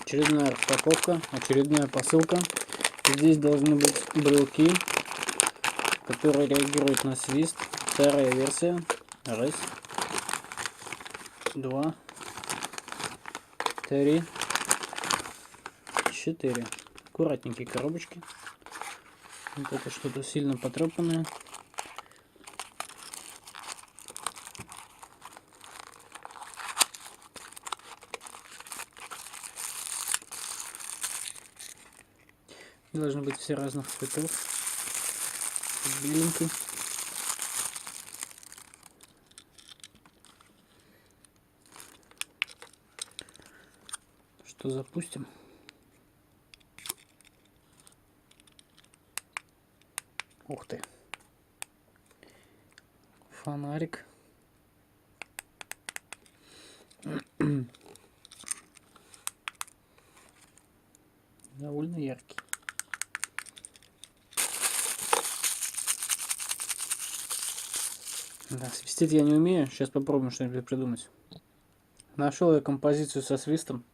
Очередная распаковка, очередная посылка. Здесь должны быть брелки, которые реагируют на свист. Вторая версия. Раз, два, три, четыре. Аккуратненькие коробочки. Вот это что-то сильно потрепанное. Должны быть все разных цветов. Беленький. Что, запустим? Ух ты. Фонарик. Довольно яркий. Да, свистеть я не умею. Сейчас попробуем что-нибудь придумать. Нашел я композицию со свистом,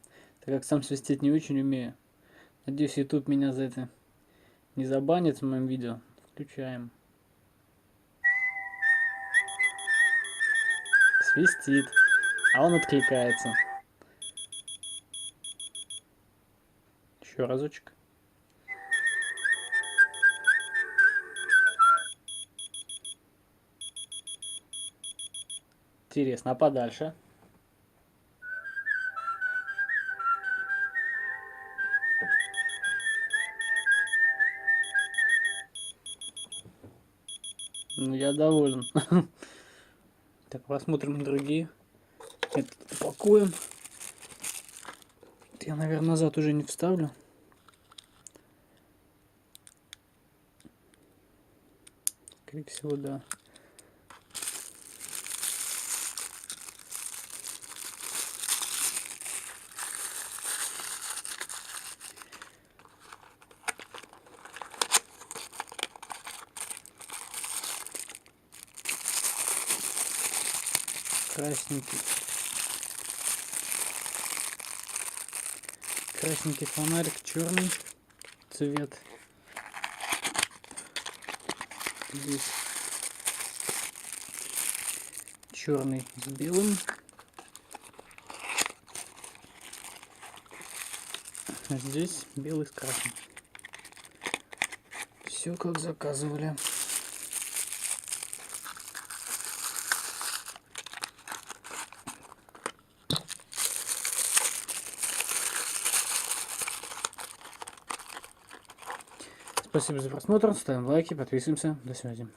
так как сам свистеть не очень умею. Надеюсь, YouTube меня за это не забанит в моем видео. Включаем. Свистит. А он откликается. Еще разочек. Интересно, а подальше? Ну, я доволен. Так, посмотрим другие. Этот упакуем. Я, наверное, назад уже не вставлю. Скорее всего, да. Красненький. Красненький фонарик, черный цвет. Здесь черный с белым. А здесь белый с красным. Все как заказывали. Спасибо за просмотр, ставим лайки, подписываемся. До связи.